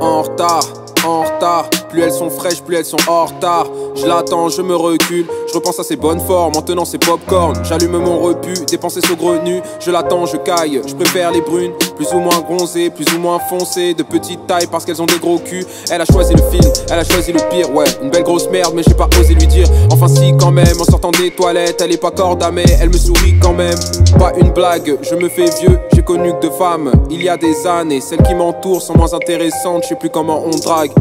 En retard, en retard. Plus elles sont fraîches, plus elles sont en retard. Je l'attends, je me recule, je repense à ses bonnes formes en tenant ses pop-corn. J'allume mon repu, dépenser saugrenu. Je l'attends, je caille, je préfère les brunes. Plus ou moins bronzées, plus ou moins foncées. De petite taille parce qu'elles ont des gros culs. Elle a choisi le film, elle a choisi le pire. Ouais, une belle grosse merde mais j'ai pas osé lui dire. Enfin si quand même, en sortant des toilettes. Elle est pas corda mais elle me sourit quand même. Pas une blague, je me fais vieux. J'ai connu que deux femmes, il y a des années. Celles qui m'entourent sont moins intéressantes. Je sais plus comment on drague.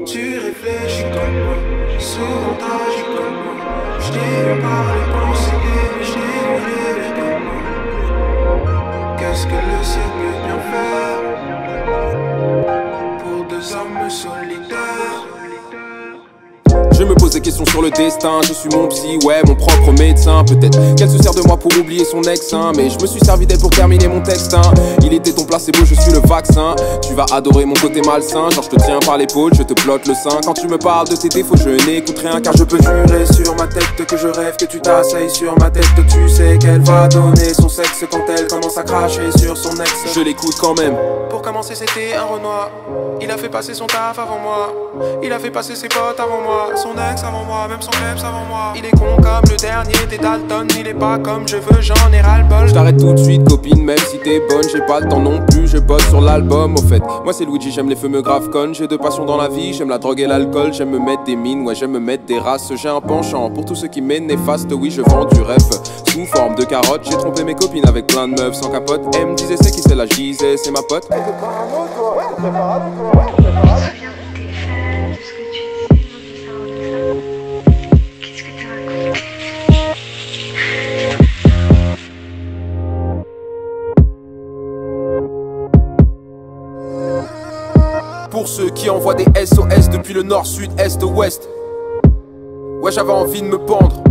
Tu réfléchis comme moi, souvent t'agis comme moi. Je t'ai vu parler, penser, mais je t'ai vu rêver comme moi. Qu'est-ce que le ciel peut bien faire pour deux âmes solitaires? Je me pose des questions sur le destin, je suis mon psy, ouais, mon propre médecin. Peut-être qu'elle se sert de moi pour oublier son ex, hein, mais je me suis servi d'elle pour terminer mon texte, hein. Il était ton placebo, je suis le vaccin. Tu vas adorer mon côté malsain, genre je te tiens par l'épaule, je te plotte le sein. Quand tu me parles de tes défauts, je n'écoute rien, car je peux jurer sur ma tête que je rêve que tu t'asseyes sur ma tête. Tu sais qu'elle va donner son sexe quand elle commence à cracher sur son ex. Je l'écoute quand même. Pour commencer c'était un Renoir. Il a fait passer son taf avant moi. Il a fait passer ses potes avant moi. Son ex avant moi, même son ex avant moi. Il est con comme le dernier des Dalton. Il est pas comme je veux, j'en ai ras-le-bol. Je t'arrête tout de suite copine, même si t'es bonne. J'ai pas le temps non plus, je bosse sur l'album. Au fait, moi c'est Luigi, j'aime les feux me grave connes. J'ai deux passions dans la vie, j'aime la drogue et l'alcool. J'aime me mettre des mines, ouais j'aime me mettre des races. J'ai un penchant pour tous ceux qui m'est néfaste. Oui je vends du rêve sous forme de carotte. J'ai trompé mes copines avec plein de meufs sans capote. Elle me disait c'est qui c'est la je disais c'est ma pote. Pour ceux qui envoient des SOS depuis le nord, sud, est, ouest. Ouais j'avais envie de me pendre.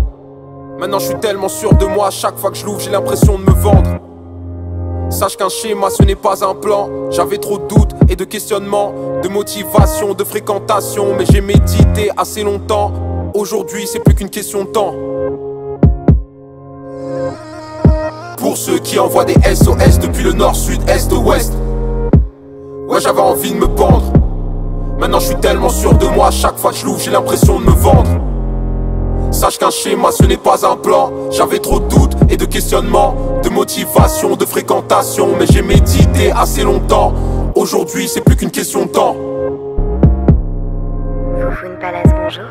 Maintenant je suis tellement sûr de moi. Chaque fois que je l'ouvre j'ai l'impression de me vendre. Sache qu'un schéma ce n'est pas un plan. J'avais trop de doutes et de questionnements, de motivation, de fréquentation. Mais j'ai médité assez longtemps. Aujourd'hui c'est plus qu'une question de temps. Pour ceux qui envoient des SOS depuis le nord, sud, est, ouest. Ouais j'avais envie de me pendre. Maintenant je suis tellement sûr de moi. Chaque fois que je l'ouvre j'ai l'impression de me vendre. Sache qu'un schéma ce n'est pas un plan. J'avais trop de doutes et de questionnements, de motivation, de fréquentation. Mais j'ai médité assez longtemps. Aujourd'hui c'est plus qu'une question de temps. Foufoune Palace, bonjour.